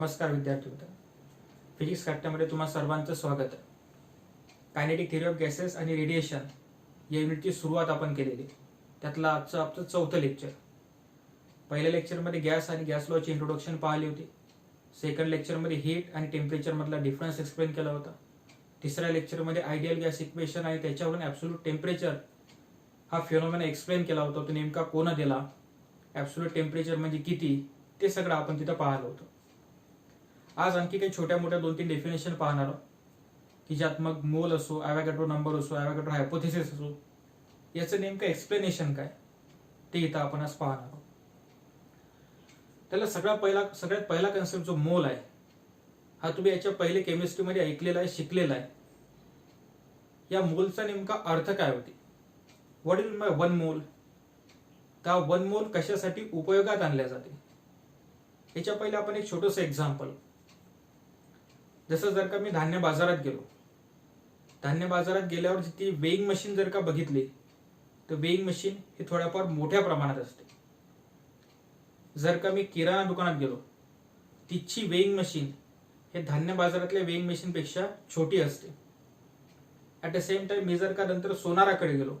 नमस्कार विद्यार्थी मित्रांनो, फिजिक्स कट्ट्यामध्ये तुम्हा सर्वांचं स्वागत आहे. कायनेटिक थिअरी ऑफ गॅसेस आणि रेडिएशन या युनिटची सुरुवात आपण केलेली. त्यातलं आजचं चौथं लेक्चर. पहिल्या लेक्चरमध्ये गॅस आणि गॅस लॉची इंट्रोडक्शन पाहिली होती. सेकंड लेक्चरमध्ये हीट आणि टेम्परेचर मधला डिफरन्स एक्सप्लेन केला होता. तिसऱ्या लेक्चरमध्ये आयडियल गॅस इक्वेशन आणि त्याच्यावरून ॲब्सोल्यूट टेम्परेचर हा फिनॉमिना एक्सप्लेन केला होता. तो नेमका कोण दिला, ॲब्सोल्यूट टेम्परेचर म्हणजे किती, ते सगळं आपण तिथं पाहिलं होतं. आज आणखी काही छोट्या मोठ्या 2-3 डेफिनेशन पाहणार आहोत की ज्यात मग मोल असो, ॲव्होगॅड्रो नंबर असो, ॲव्होगॅड्रो हायपोथेसिस असो, याचं नेमकं एक्सप्लेनेशन काय ते इथं आपण आज पाहणार आहोत. त्याला सगळ्यात पहिला कन्सेप्ट जो मोल आहे हा तुम्ही याच्या पहिले केमिस्ट्रीमध्ये ऐकलेला आहे, शिकलेला आहे. या मोलचा नेमका अर्थ काय होते, what is my one mole, का वन मोल कशासाठी उपयोगात आणल्या जाते. याच्या पहिले आपण एक छोटंसं एक्झाम्पल, जसं जर का मी धान्य बाजारात गेलो, धान्य बाजारात गेल्यावर ती वेइंग मशीन जर का बघितली तर वेइंग मशीन ही थोड्याफार मोठ्या प्रमाणात असते. जर का मी किराणा दुकानात गेलो, तिची वेइंग मशीन हे धान्य बाजारातल्या वेइंग मशीन पेक्षा छोटी असते. ऍट द सेम टाइम मी जर का नंतर सोनाराकडे गेलो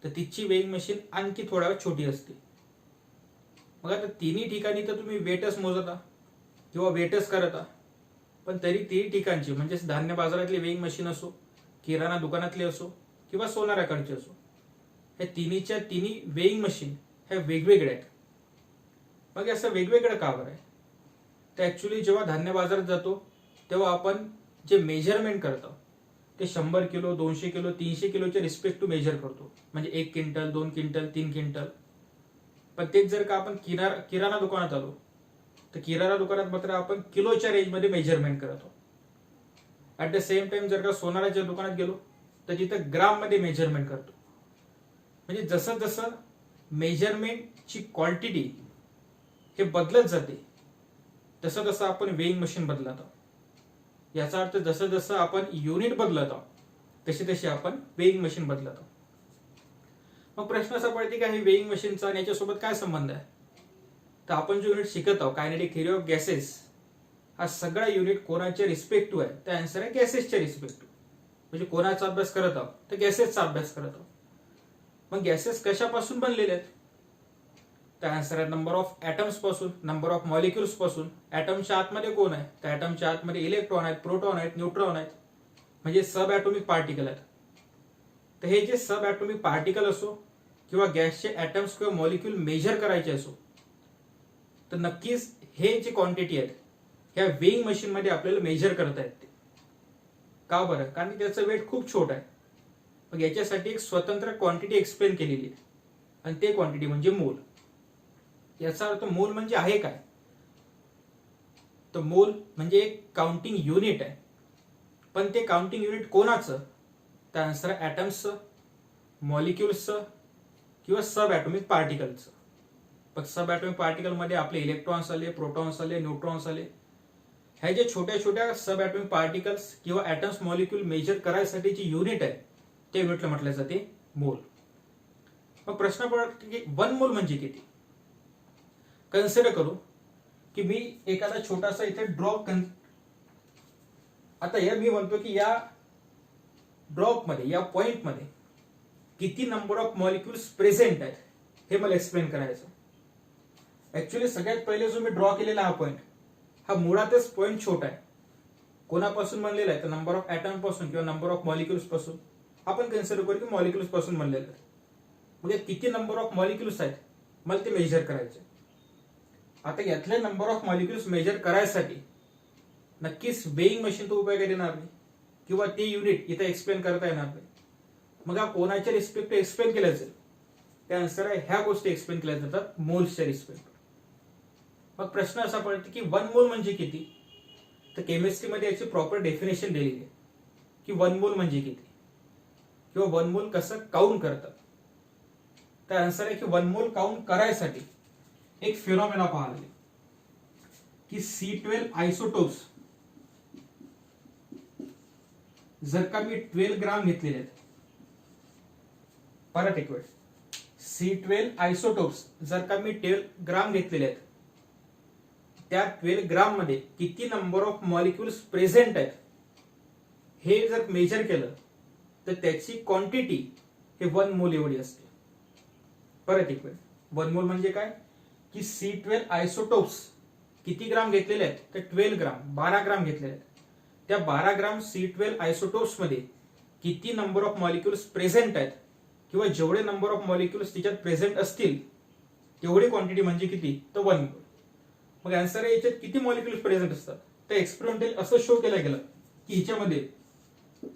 तर तिची वेइंग मशीन आणखी थोड्या छोटी असते. मग आता तिन्ही ठिकाणी तर तुम्ही वेटच मोजता किंवा वेटच करता, पण तरी तिन्ही ठिकाणची म्हणजे धान्य बाजारातली वेइंग मशीन असो, किराणा दुकानातली असो किंवा सोनाराकडची असो, हे तिन्हीच्या तिन्ही वेइंग मशीन ह्या वेगवेगळ्या आहेत. मग असं वेगवेगळं का बरं आहे, तर ऍक्च्युली जेव्हा धान्य बाजारात जातो तेव्हा आपण जे मेजरमेंट करतो ते 100 किलो, 200 किलो, 300 किलोच्या रिस्पेक्ट टू मेजर करतो. म्हणजे 1 क्विंटल, 2 क्विंटल, 3 क्विंटल. पण तेच जर का आपण किराणा दुकानात आलो तर किराणा दुकानात मात्र आपण किलोच्या रेंजमध्ये मेजरमेंट करतो. ऍट द सेम टाइम जर का सोनाराच्या दुकानात गेलो तर तिथं ग्राम मध्ये मेजरमेंट करतो. म्हणजे जसं जसं मेजरमेंटची क्वांटिटी हे बदलत जाते तसं तसं आपण वेइंग मशीन बदलत आहोत. याचा अर्थ जसं जसं आपण युनिट बदलत आहोत तशी तशी आपण वेइंग मशीन बदलत आहोत. मग प्रश्न असा पडते की हे वेइंग मशीनचा आणि याच्यासोबत काय संबंध आहे. तर आपण जो युनिट शिकत आहोत कायनेटिक थिअरी ऑफ गॅसेस, हा सगळा युनिट कोणाच्या रिस्पेक्टिव्ह आहे, तर आन्सर आहे गॅसेसच्या रिस्पेक्टिव्ह. म्हणजे कोणाचा अभ्यास करत आहोत, तर गॅसेसचा अभ्यास करत आहोत. मग गॅसेस कशापासून बनलेले आहेत, तर आन्सर आहे नंबर ऑफ ऍटम्स पासून, नंबर ऑफ मॉलिक्युल्स पासून. ऍटमच्या आतमध्ये कोण आहे, तर ऍटमच्या आतमध्ये इलेक्ट्रॉन आहेत, प्रोटॉन आहेत, न्यूट्रॉन आहेत, म्हणजे सब ऍटॉमिक पार्टिकल आहेत. तर हे जे सब ऍटॉमिक पार्टिकल असो किंवा गॅसचे ऍटम्स किंवा मॉलिक्युल मेजर करायचे असो, तर नक्कीच हे जे क्वांटिटी आहेत ह्या वेइंग मशीन मध्ये आपल्याला मेजर करता येते. का बरं, कारण त्याचं वेट खूप छोट आहे. मग याच्यासाठी एक स्वतंत्र क्वांटिटी एक्सप्लेन केलेली आहे आणि ते क्वांटिटी म्हणजे मोल. याचा अर्थ मोल म्हणजे आहे काय, तर मोल म्हणजे एक काउंटिंग युनिट आहे. पण ते काउंटिंग युनिट कोणाचं, तर आन्सर आहे ऍटम्सचं, मॉलिक्युल्सचं किंवा सब ऍटॉमिक पार्टिकलचं. पण सब ऍटॉमिक पार्टिकल मध्ये आपले इलेक्ट्रॉन्स आले, प्रोटॉन्स आले, न्यूट्रॉन्स आले. ह्या जे छोट्या छोट्या सब ऍटॉमिक पार्टिकल्स किंवा ऍटम्स मॉलिक्युल मेजर करायसाठी जी युनिट आहे ते युनिटला म्हटलं जाते मोल. मग प्रश्न पडतो की वन मोल म्हणजे किती. कन्सिडर करू की मी एखादा छोटासा इथे ड्रॉप, आता मी म्हणतो की या ड्रॉप मध्ये, या पॉइंट मध्ये किती नंबर ऑफ मॉलिक्युल्स प्रेझेंट आहेत हे मला एक्सप्लेन करायचं. ऍक्च्युली सगळ्यात पहिले जो मी ड्रॉ केलेला हा पॉइंट, हा मुळातच पॉइंट छोटा आहे. कोणापासून बनलेला आहे, तर नंबर ऑफ ऍटम पासून किंवा नंबर ऑफ मॉलिक्युल्स पासून. आपण कन्सिडर करू की मॉलिक्युल्स पासून बनलेलं आहे. म्हणजे किती नंबर ऑफ मॉलिक्युल्स आहेत मला ते मेजर करायचे. आता यातले नंबर ऑफ मॉलिक्युल्स मेजर करायसाठी नक्कीच वेइंग मशीन तो उपयोगात येणार नाही किंवा ते युनिट इथे एक्सप्लेन करता येणार नाही. मग हा कोणाच्या रिस्पेक्ट एक्सप्लेन केलं जाईल, त्या आन्सर आहे ह्या गोष्टी एक्सप्लेन केल्या जातात मोल्सच्या रिस्पेक्ट. मग प्रश्न असा पडतो की वन मोल म्हणजे किती. तर केमिस्ट्रीमध्ये याची प्रॉपर डेफिनेशन दिलेली आहे की वन मोल म्हणजे किती किंवा वन मोल कसं काउंट करतात. तर आन्सर आहे की वन मोल काउंट करायसाठी एक फिनॉमिना पाहिला की C12 आयसोटोप्स जर का मी 12 ग्राम घेतलेले आहेत, परत एक वेळ, C12 आयसोटोप्स जर का मी 12 ग्राम घेतलेले आहेत त्या 12 ग्राम मध्ये किती नंबर ऑफ मॉलिक्युल्स प्रेझेंट आहेत हे जर मेजर केलं तर त्याची क्वांटिटी हे 1 मोल एवढी असते. परत एक वेळ, 1 मोल म्हणजे काय की C12 आयसोटोप्स किती ग्राम घेतलेले आहेत तर 12 ग्राम 12 ग्राम घेतलेले आहेत. त्या 12 ग्राम C12 आयसोटोप्स मध्ये किती नंबर ऑफ मॉलिक्युल्स प्रेझेंट आहेत किंवा जेवढे नंबर ऑफ मॉलिक्युल्स तिच्यात प्रेझेंट असतील तेवढी क्वांटिटी म्हणजे किती तर 1 मोल. मग आन्सर आहे याच्यात किती मॉलिक्युल्स प्रेझेंट असतात तर एक्सपेरिमेंटली असं शो केलं गेलं की हिच्यामध्ये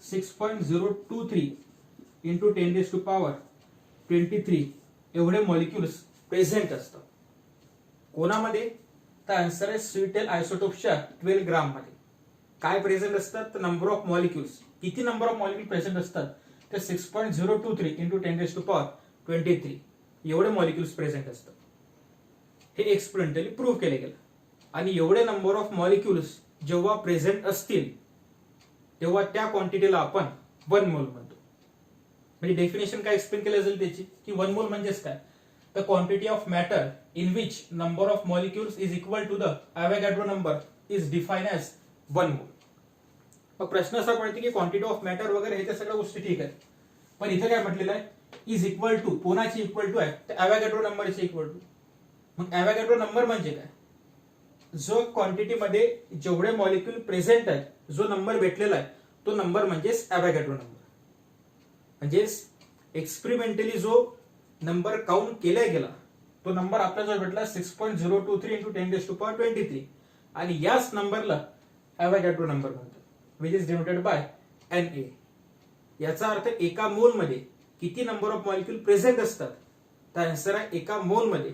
6.023 इंटू 10⁻23 एवढे मॉलिक्युल्स प्रेझेंट असतात. कोणामध्ये तर आन्सर आहे C12 आयसोटोप्सच्या 12 ग्राम मध्ये. काय प्रेझेंट असतात तर नंबर ऑफ मॉलिक्युल्स, किती नंबर ऑफ मॉलिक्युल प्रेझेंट असतात तर 6.023 इंटू 10⁻23 एवढे मॉलिक्युल्स प्रेझेंट असतात. हे एक्सपेरिमेंटली प्रूव्ह केले गेलं. आणि एवढे नंबर ऑफ मॉलिक्युल्स जेव्हा प्रेझेंट असतील तेव्हा त्या क्वांटिटीला आपण 1 मोल म्हणतो. म्हणजे डेफिनेशन काय एक्सप्लेन केलं जाईल त्याची की 1 मोल म्हणजेच काय तर quantity of matter in which number of molecules is equal to the Avogadro number is define as 1 mole. मग प्रश्न असा पडतो की क्वांटिटी ऑफ मॅटर वगैरे हे तर सगळ्या गोष्टी ठीक आहेत, पण इथे काय म्हटलेलं आहे इज इक्वल टू, कोणाची इक्वल टू आहे तर अवोगाड्रो नंबरची इक्वल टू. मग अवोगाड्रो नंबर म्हणजे काय, जो क्वांटिटीमध्ये जेवढे मॉलिक्युल प्रेझेंट आहेत जो नंबर भेटलेला आहे तो नंबर म्हणजेच अवोगाड्रो नंबर. म्हणजेच एक्सपेरिमेंटली जो नंबर काउंट केला गेला तो नंबर आपल्याला जो भेटला 6.023 इंटू 10⁻23 आणि याच नंबरला अवोगाड्रो नंबर म्हणतात, which is denoted by Na. याचा अर्थ एका मोल मध्ये किती नंबर ऑफ मॉलिक्युल प्रेझेंट असतात तर आन्सर आहे एका मोल मध्ये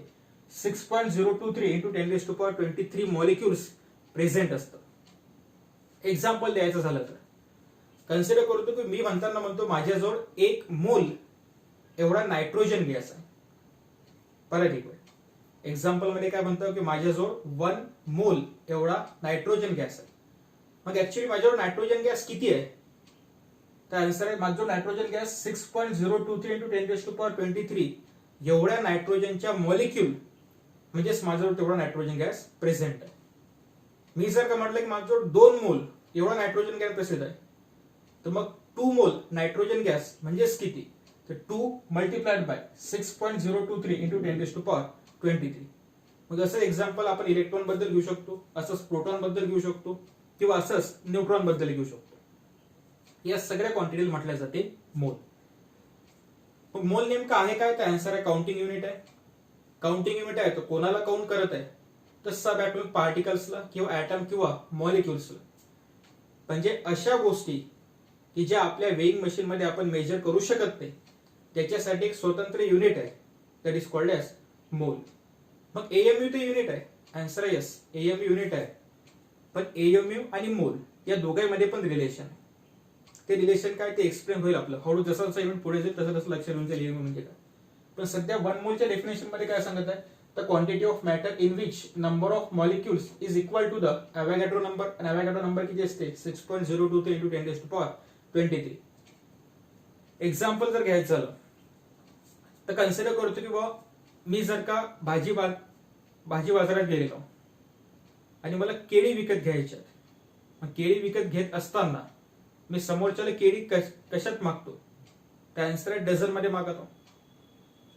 6.023 इंटू 10⁻23 मॉलिक्युल्स प्रेझेंट असतात. एक्झाम्पल द्यायचं झालं तर कन्सिडर करतो की मी म्हणताना म्हणतो माझ्याजवळ 1 मोल एवढा नायट्रोजन गॅस आहे. परत एक वेळ एक्झाम्पल मध्ये काय म्हणतो की माझ्याजवळ 1 मोल एवढा नायट्रोजन गॅस आहे. मग ऍक्च्युअली माझ्याजवळ नायट्रोजन गॅस किती आहे तर आन्सर आहे माझ्याजवळ नायट्रोजन गॅस 6.023 इंटू 10⁻23 एवढ्या नायट्रोजनच्या मॉलिक्युल म्हणजेच माझ्याजवळ तेवढा नायट्रोजन गॅस प्रेझेंट आहे. मी जर का म्हटलं की माझ्याजवळ 2 मोल एवढा नायट्रोजन गॅस प्रेझेंट आहे तर मग 2 मोल नायट्रोजन गॅस म्हणजेच किती तर 2 मल्टिप्लाइड बाय 6.023 इंटू 10⁻23. मग असं एक्झाम्पल आपण इलेक्ट्रॉन बद्दल घेऊ शकतो, असंच प्रोटॉन बद्दल घेऊ शकतो किंवा असंच न्यूट्रॉन बद्दल घेऊ शकतो. या सगळ्या क्वांटिटीला म्हटलं जाते मोल. मग मोल नेमका आहे काय तर आन्सर आहे काउंटिंग युनिट आहे. काउंटिंग युनिट आहे तो कोणाला काउंट करत आहे तर सब ॲटॉमिक पार्टिकल्सला किंवा ॲटम किंवा मॉलिक्युल्सला. म्हणजे अशा गोष्टी की ज्या आपल्या वेइंग मशीन मध्ये आपण मेजर करू शकत नाही त्याच्यासाठी एक स्वतंत्र युनिट आहे दॅट इज कॉल्ड ॲज मोल. मग एएमयू ते युनिट आहे, आन्सर आहे यस एएमयू युनिट आहे. पण एएमयू आणि मोल या दोघांमध्ये पण रिलेशन आहे. ते रिलेशन काय ते एक्सप्लेन होईल आपलं हळू जसं जसं इव्हेंट पुढे जाईल तसं तसं लक्षात येऊन जाईल एएमयू म्हणजे काय. पण सध्या 1 मोलच्या डेफिनेशन मध्ये काय सांगत आहे तर quantity of matter in which number of molecules is equal to the Avogadro number. आणि अवोगाड्रो नंबर किती असते 6.023 इंटू 10⁻23. एक्झाम्पल जर घ्यायचं झालं तर कन्सिडर करतो की बाबा मी जर का भाजी बाजारात गेलेलो आणि मला केळी विकत घ्यायच्यात. मग केळी विकत घेत असताना मी समोरच्याला केळी कशात मागतो तर आन्सर आहे डझन मध्ये मागतो.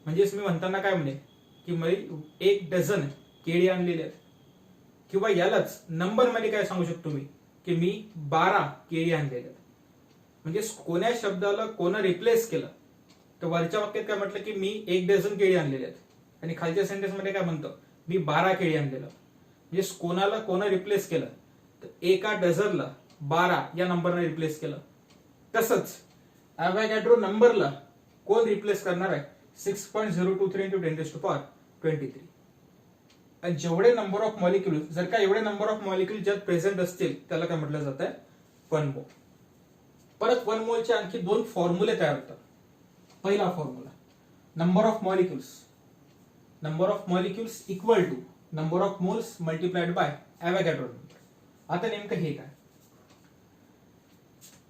म्हणजेच मी म्हणताना काय म्हणे की मी 1 डझन केळी आणलेली आहेत किंवा यालाच नंबर मध्ये काय सांगू शकतो मी की मी 12 केळी आणलेल्या आहेत. म्हणजे कोण्या शब्दाला कोणा रिप्लेस केलं तर वरच्या वाक्यात काय म्हटलं की मी 1 डझन केळी आणलेल्या आहेत आणि खालच्या सेंटेन्स मध्ये काय म्हणतो मी 12 केळी आणलेलं. म्हणजे कोणाला कोणा रिप्लेस केलं तर एका डझनला 12 या नंबरने रिप्लेस केलं. तसंच अवोगाड्रो नंबरला कोण रिप्लेस करणार आहे 6.023 इंटू 10⁻23. आणि जेवढे नंबर ऑफ मॉलिक्युल जर का एवढे नंबर ऑफ मॉलिक्युल ज्यात प्रेझेंट असतील त्याला काय म्हटलं जात आहे 1 मोल. परत 1 मोलचे आणखी 2 फॉर्म्युले तयार होतात. पहिला formula number of molecules equal to number of moles multiplied by Avogadro number. आता नेमकं हे काय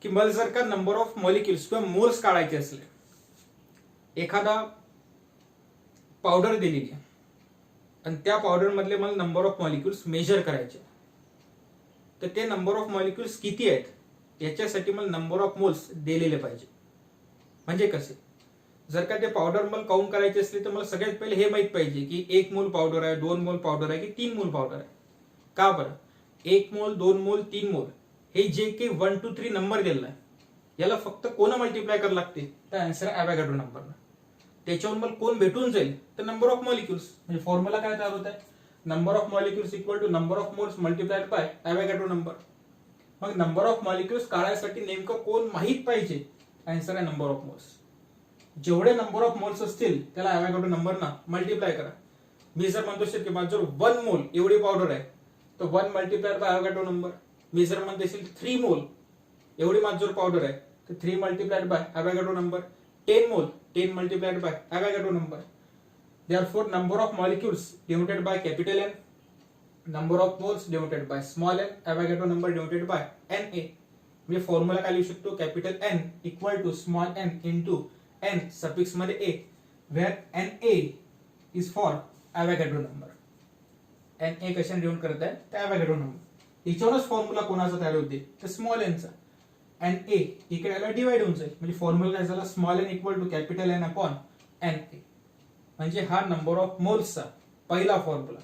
की मला जर का नंबर ऑफ मॉलिक्युल्स किंवा मोल्स काढायचे असले एखादा पावडर दिलेली आहे आणि त्या पावडरमधले मला नंबर ऑफ मॉलिक्युल्स मेजर करायचे. तर ते नंबर ऑफ मॉलिक्युल्स किती आहेत याच्यासाठी मला नंबर ऑफ मोल्स दिलेले पाहिजे. म्हणजे कसे, जर का ते पावडर मला काउंट करायचे असले तर मला सगळ्यात पहिले हे माहित पाहिजे की 1 मोल पावडर आहे, 2 मोल पावडर आहे की 3 मोल पावडर आहे. का बरं, 1 मोल, 2 मोल, 3 मोल हे जे काही 1 2 3 नंबर दिलेला आहे याला फक्त कोण मल्टिप्लाय करायला लागते, तर आन्सर आहे ॲव्होगॅड्रो नंबर. त्याच्यावर मला कोण भेटून जाईल तर नंबर ऑफ मॉलिक्युल्स. म्हणजे फॉर्म्युला काय तयार होत आहे, number of molecules equal to number of moles multiplied by Avogadro number. मग नंबर ऑफ मॉलिक्युल्स काढायसाठी नेमकं कोण माहित पाहिजे, आन्सर आहे नंबर ऑफ मोल्स. जेवढे नंबर ऑफ मोल्स असतील त्याला ॲव्होगॅड्रो नंबर ना मल्टिप्लाय करा. मी जर म्हणतो की माझं 1 मोल एवढी पावडर आहे तर 1 मल्टिप्लाइड बाय ॲव्होगॅड्रो नंबर. मी जर म्हणत असेल 3 मोल एवढी माझं पावडर आहे तर 3 multiplied by Avogadro number. 10 mole 10 multiplied by Avogadro number. Therefore, number of molecules denoted by capital N, number of moles denoted by small n, Avogadro number denoted by Na. म्हणजे formula काय लिहू शकतो, capital N equal to small n into n suffix मध्ये a, where Na is for Avogadro number. Na कशाने denote करत आहे, तर Avogadro number. याच्यावरच फॉर्म्युला कोणाचा तयार होते, तर स्मॉल n चा. Na इकडे याला डिवाइड होऊन जाईल. म्हणजे फॉर्म्युला काय झाला, small n equal to capital N upon Na. म्हणजे हा नंबर ऑफ मोल्सचा पहिला फॉर्म्युला.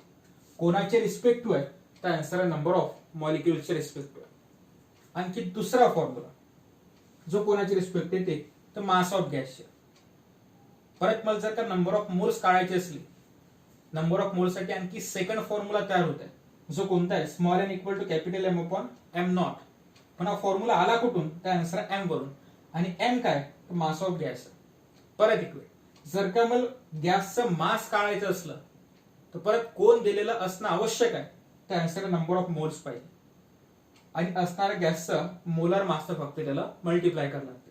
कोणाचे रिस्पेक्टिव्ह आहे, तर आन्सर आहे नंबर ऑफ मॉलिक्युल्सचे रिस्पेक्टिव्ह. आणखी दुसरा फॉर्म्युला जो कोणाचे रिस्पेक्ट येते, तर मास ऑफ गॅसचे. परत मला जर का नंबर ऑफ मोल्स काढायचे असले, नंबर ऑफ मोल्ससाठी आणखी सेकंड फॉर्म्युला तयार होत आहे, जो कोणता आहे, small n equal to capital M upon M naught. पण हा फॉर्म्युला आला कुठून, तर आन्सर आहे M वरून. आणि M काय, तर मास ऑफ गॅस. परत इक्वेट, जर का मला गॅसचं मास काढायचं असलं तर परत कोण दिलेलं असणं आवश्यक आहे, तर आन्सर नंबर ऑफ मोल्स पाहिजे. आणि असणाऱ्या गॅसचं मोलर मास फक्त त्याला मल्टिप्लाय करावं लागते.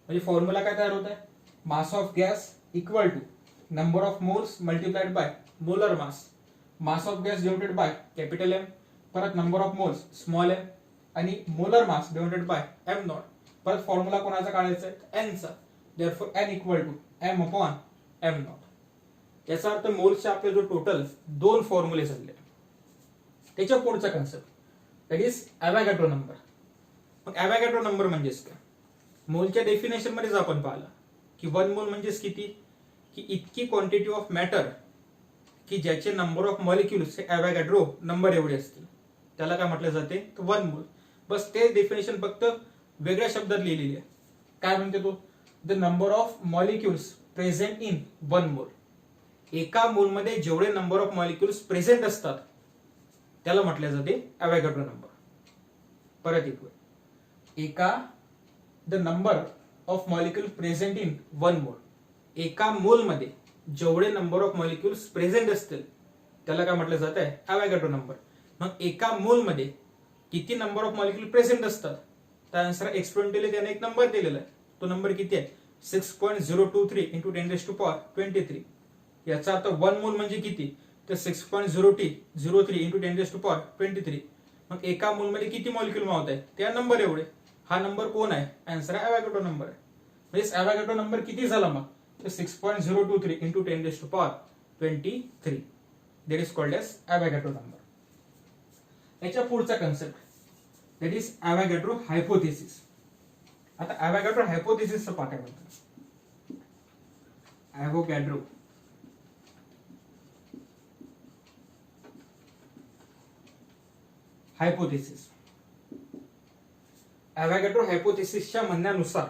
म्हणजे फॉर्म्युला काय तयार होत आहे, mass of gas equal to number of moles multiplied by molar mass. Mass of gas denoted by capital M, परत number of moles small m, आणि molar mass denoted by M naught. परत formula कोणाचा काढायचा आहे, n चा. Therefore n equal to M upon M naught. याचा अर्थ मोल्सचे आपले जो टोटल 2 फॉर्म्युले झाले. त्याच्या पुढचा concept, that is Avogadro number. मग ॲव्होगॅड्रो नंबर म्हणजेच काय, मोलच्या डेफिनेशन मध्येच आपण पाहिलं की 1 मोल म्हणजेच किती, की इतकी क्वांटिटी ऑफ मॅटर की ज्याचे नंबर ऑफ मॉलिक्युल्स हे ॲव्होगॅड्रो नंबर एवढे असतील, त्याला काय म्हटलं जाते, तर 1 मोल. बस ते डेफिनेशन फक्त वेगळ्या शब्दात लिहिलेली आहे. काय म्हणते तो, the number of molecules present in 1 मोल. एका मोलमध्ये जेवढे नंबर ऑफ मॉलिक्युल्स प्रेझेंट असतात त्याला म्हटले जाते ॲव्होगॅड्रो नंबर. परत एका the number of molecule present in 1 मोल. एका मोलमध्ये जेवढे नंबर ऑफ मॉलिक्युल्स प्रेझेंट असतील त्याला काय म्हटलं जात आहे, ॲव्होगॅड्रो नंबर. मग एका मोलमध्ये किती नंबर ऑफ मॉलिक्युल प्रेझेंट असतात, तर आन्सर एक्सपोनेंटियली त्याने एक नंबर दिलेला आहे. तो नंबर किती आहे, 6.023 इंटू 10⁻23. याचा अर्थ 1 मोल म्हणजे किती, तर 6.003 इंटू 10⁻23. मग एका मोल मध्ये किती मॉलिक्युल मावत आहे, त्या नंबर एवढे. हा नंबर कोण आहे, आन्सर आहे ॲव्होगॅड्रो नंबर आहे. म्हणजे ॲव्होगॅड्रो नंबर किती झाला मग, तर 6.023 into 10⁻23. That is called as Avogadro number. याच्या पुढचा concept, that is Avogadro hypothesis. आता ॲव्होगॅड्रो हायपोथेसिसचं पाठ आहे म्हणतात. Avogadro hypothesis. ॲव्होगॅड्रो हायपोथेसिसच्या म्हणण्यानुसार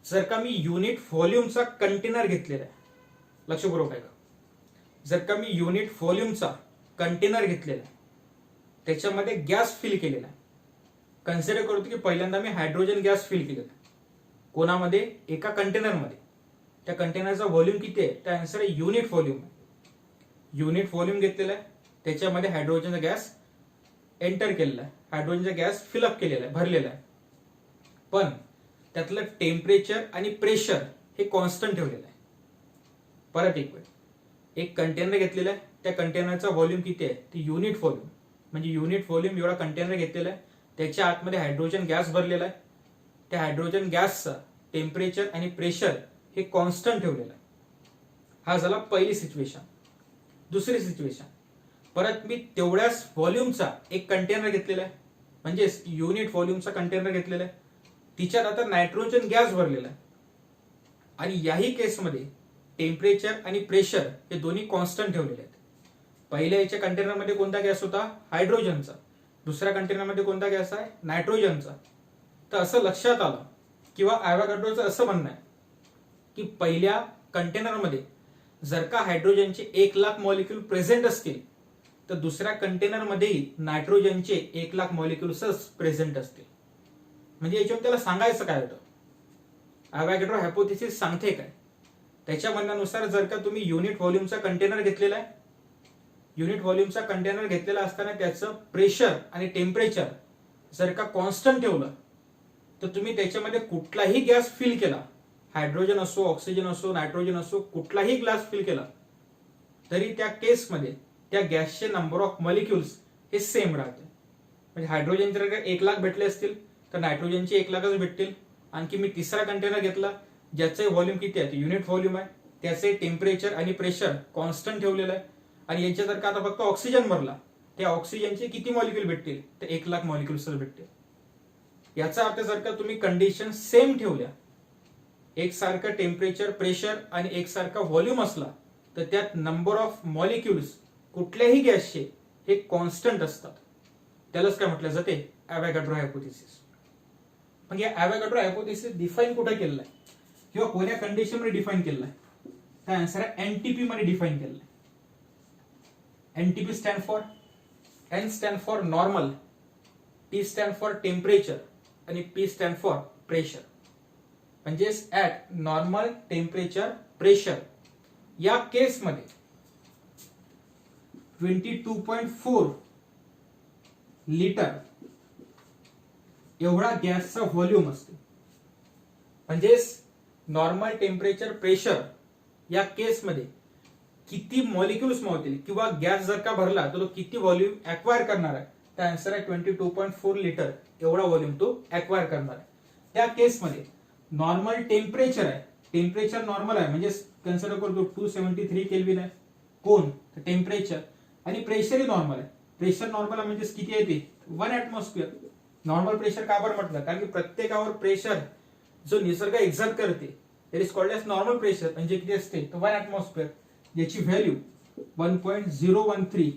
जर का मी युनिट व्हॉल्यूमचा कंटेनर घेतलेला आहे, लक्षपूर्वक आहे का, जर का मी युनिट व्हॉल्यूमचा कंटेनर घेतलेला आहे, त्याच्यामध्ये गॅस फिल केलेला आहे. कन्सिडर करतो की पहिल्यांदा मी हायड्रोजन गॅस फिल केलेला आहे. कोणामध्ये, एका कंटेनरमध्ये. त्या कंटेनरचा व्हॉल्यूम किती आहे, त्या आन्सर आहे युनिट व्हॉल्यूम. युनिट व्हॉल्यूम घेतलेला आहे, त्याच्यामध्ये हायड्रोजनचा गॅस एंटर केलेला आहे, हायड्रोजनचा गॅस फिलअप केलेला आहे, भरलेला आहे. पण त्यातलं टेम्परेचर आणि प्रेशर हे कॉन्स्टंट ठेवलेलं आहे. परत एक कंटेनर घेतलेला आहे, त्या कंटेनरचा व्हॉल्यूम किती आहे, ती युनिट व्हॉल्यूम. म्हणजे युनिट व्हॉल्यूम एवढा कंटेनर घेतलेला आहे, त्याच्या आतमध्ये हायड्रोजन गॅस भरलेला आहे. त्या हायड्रोजन गॅसचा टेम्परेचर आणि प्रेशर हे कॉन्स्टंट ठेवलेलं आहे. हा झाला पहिली सिच्युएशन. दुसरी सिच्युएशन, परत मी तेवढ्याच व्हॉल्यूमचा एक कंटेनर घेतलेला आहे, म्हणजे युनिट व्हॉल्यूमचा कंटेनर घेतलेला आहे, तिच्यात आता नायट्रोजन गॅस भरलेला आहे आणि याही केसमध्ये टेम्परेचर आणि प्रेशर हे दोन्ही कॉन्स्टंट ठेवलेले आहेत. पहिल्या याच्या कंटेनरमध्ये कोणता गॅस होता? हायड्रोजनचा. दुसऱ्या कंटेनरमध्ये कोणता गॅस आहे? नायट्रोजनचा. तर असं लक्षात आलं किंवा ॲव्होगाड्रोचं असं म्हणणं आहे की पहिल्या कंटेनरमध्ये जर का हायड्रोजनचे 1,00,000 मॉलिक्यूल प्रेझेंट असतील तर दुसऱ्या कंटेनरमध्येही नायट्रोजनचे 1,00,000 मॉलिक्युल्सच प्रेझेंट असतील. म्हणजे याच्यावर त्याला सांगायचं काय होतं? ॲव्होगाड्रो हायपोथेसिस सांगते काय? त्याच्या म्हणण्यानुसार जर का तुम्ही युनिट व्हॉल्यूमचा कंटेनर घेतलेला आहे, युनिट व्हॉल्यूमचा कंटेनर घेतलेला असताना त्याचं प्रेशर आणि टेम्परेचर जर का कॉन्स्टंट ठेवलं तर तुम्ही त्याच्यामध्ये कुठलाही गॅस फिल केला, हायड्रोजन असो, ऑक्सिजन असो, नायट्रोजन असो, कुठलाही ग्लास फिल केला तरी त्या केसमध्ये त्या गॅसचे नंबर ऑफ मॉलिक्युल्स हे सेम राहते. म्हणजे हायड्रोजन जर का 1,00,000 भेटले असतील तर नायट्रोजनचे 1,00,000च भेटतील. आणखी मी तिसरा कंटेनर घेतला ज्याचे व्हॉल्यूम किती आहे? युनिट व्हॉल्यूम आहे, त्याचे टेम्परेचर आणि प्रेशर कॉन्स्टंट ठेवलेलं आहे आणि यांच्या जर का आता फक्त ऑक्सिजन भरला, त्या ऑक्सिजनचे किती मॉलिक्यूल भेटतील? तर 1,00,000 मॉलिक्युल्स भेटतील. याचा अर्थ जर का तुम्ही कंडिशन सेम ठेवल्या, एकसारखं टेम्परेचर, प्रेशर आणि एकसारखा व्हॉल्यूम असला तर त्यात नंबर ऑफ मॉलिक्युल्स कुठल्याही गॅसचे हे कॉन्स्टंट असतात. त्यालाच काय म्हटलं जाते? ॲव्होगाड्रो हायपोथेसिस. मग या ॲव्होगाड्रो हायपोथेसिस डिफाईन कुठे केलेला आहे किंवा कोण्या कंडिशन मध्ये डिफाईन केलेला आहे? तर आन्सर आहे एनटीपी मध्ये डिफाईन केलेला आहे. NTP stand for, N stand for normal, T stand for temperature आणि पी स्टँड फॉर प्रेशर. म्हणजेच ऍट नॉर्मल टेम्परेचर प्रेशर या केसमध्ये 22.4 लिटर एवढा गॅसचा व्हॉल्यूम असतो. म्हणजेच नॉर्मल टेम्परेचर प्रेशर या केसमध्ये किती मॉलिक्युल्स मावतील किंवा गॅस जर का भरला तर तो किती व्हॉल्यूम ऍक्वायर करणार आहे? तर आन्सर आहे 22.4 लिटर एवढा व्हॉल्यूम तो ऍक्वायर करणार आहे. त्या केसमध्ये नॉर्मल टेम्परेचर आहे, टेम्परेचर नॉर्मल आहे म्हणजे कन्सिडर करतो 273 केल्विन आहे कोण? टेम्परेचर. आणि प्रेशरही नॉर्मल आहे. प्रेशर नॉर्मल आहे म्हणजे किती येते? 1 ऍटमॉस्फिअर. नॉर्मल प्रेशर का बरं म्हटलं? कारण की प्रत्येकावर प्रेशर जो निसर्ग एक्झर्ट करते it is called as normal pressure. म्हणजे किती असते? तर 1 ऍटमॉस्फिअर. याची व्हॅल्यू 1.013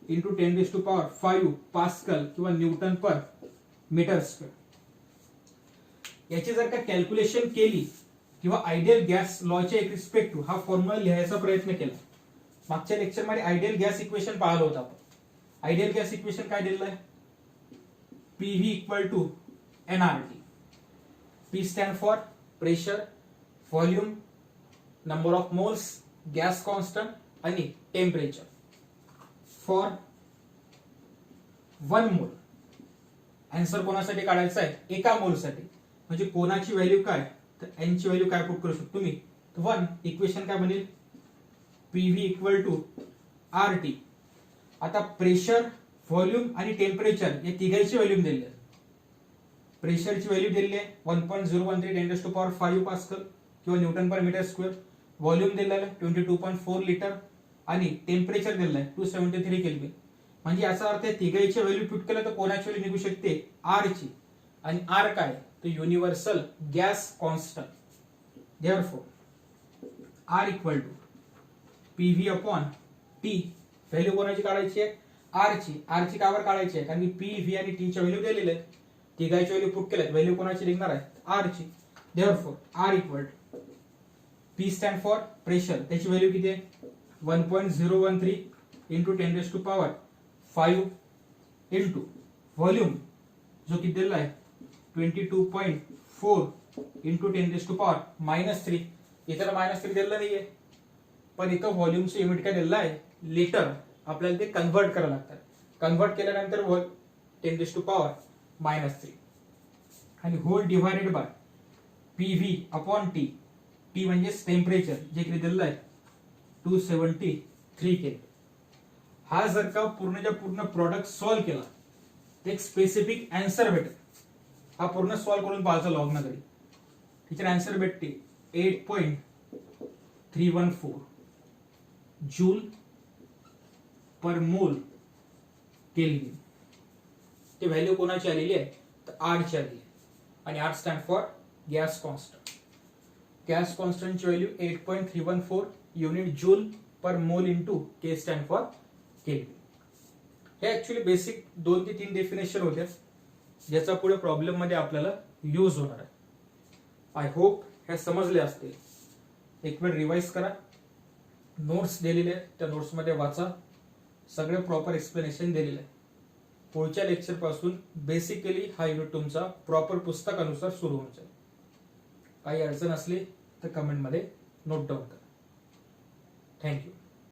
इंटू 10⁵ पास्कल किंवा न्यूटन पर मीटर स्क्वेअर. याची जर का कॅल्क्युलेशन केली किंवा आयडियल गॅस लॉच्या एक रिस्पेक्ट हा फॉर्म्युला लिहायचा प्रयत्न केला. मागच्या लेक्चरमध्ये आयडियल गॅस इक्वेशन पाहिलं होतं आपण. आयडियल गॅस इक्वेशन काय दिलेलं आहे? PV equal to nRT. P stand for pressure, volume, number of moles, gas constant आणि टेम्परेचर फॉर 1 मोल. आन्सर कोणासाठी काढायचा आहे? एका मोलसाठी. म्हणजे कोणाची व्हॅल्यू काय? तर n ची व्हॅल्यू काय पुट करू शकतो तुम्ही? 1. इक्वेशन काय बनेल? PV equal to RT. आता प्रेशर, व्हॉल्यूम आणि टेम्परेचर या तिघांची व्हॅल्यू दिलेली आहे. प्रेशरची व्हॅल्यू दिलेली आहे 1.013 10⁵ पास्कल किंवा newton per metre square. Volume दिलेला आहे 22.4 लिटर आणि टेम्परेचर दिलेलं आहे 273 केल्विन. म्हणजे याचा अर्थ तिघांची व्हॅल्यू पुट केलं तर कोणाची व्हॅल्यू निघू शकते? R ची. आणि R काय? तर universal gas constant. Therefore R equal to PV upon T. Value कोणाची काढायची आहे? R ची. R ची कावर काढायची आहे? कारण की PV आणि T च्या व्हॅल्यू दिलेले आहेत. तिघांची व्हॅल्यू पुट केल्यात, व्हॅल्यू कोणाची निघणार आहे? R ची. Therefore R equal to P stand for pressure. त्याची व्हॅल्यू किती आहे? 1.013 इंटू 10⁵ इंटू व्हॉल्यूम जो किती दिलेला आहे 22.4 इंटू 10⁻³ इथं -3 दिलेलं नाहीये पण इथं व्हॉल्यूमचं युनिट काय दिलेलं आहे? लिटर. आपल्याला ते कन्व्हर्ट करावं लागतात. कन्व्हर्ट केल्यानंतर 10⁻³ आणि whole divided by PV upon T. T म्हणजे टेम्परेचर जे किती दिलेलं आहे 273 केल्विन. हा जर का पूर्णच्या पूर्ण प्रॉडक्ट सॉल्व्ह केला तर एक स्पेसिफिक आन्सर भेटेल. हा पूर्ण सॉल्व्ह करून पाहायचा लॉग ना तरी. त्याचे आन्सर भेटते 8.314. जूल पर मोल केल्विन. ते व्हॅल्यू कोणाची आलेली आहे तर आरची आलेली आहे आणि R stand for gas constant. Gas कॉन्स्टंटची value 8.314 unit joule per mole into K stand for kelvin. हे ऍक्च्युली बेसिक 2 ते 3 डेफिनेशन होत्या ज्याचा पुढे प्रॉब्लेम मध्ये आपल्याला यूज होणार आहे. आय होप हे समजले असतील. एक वेळ रिवाइज करा, नोट्स दिलेले आहेत त्या नोट्स मध्ये वाचा, सगळे प्रॉपर एक्सप्लेनेशन दिलेले आहे. पुढच्या लेक्चर पासून बेसिकली हा युनिट तुमचा प्रॉपर पुस्तकानुसार सुरू होऊन जाईल. काही अडचण असली तर कमेंट मध्ये नोट डाऊन करा. थँक्यू.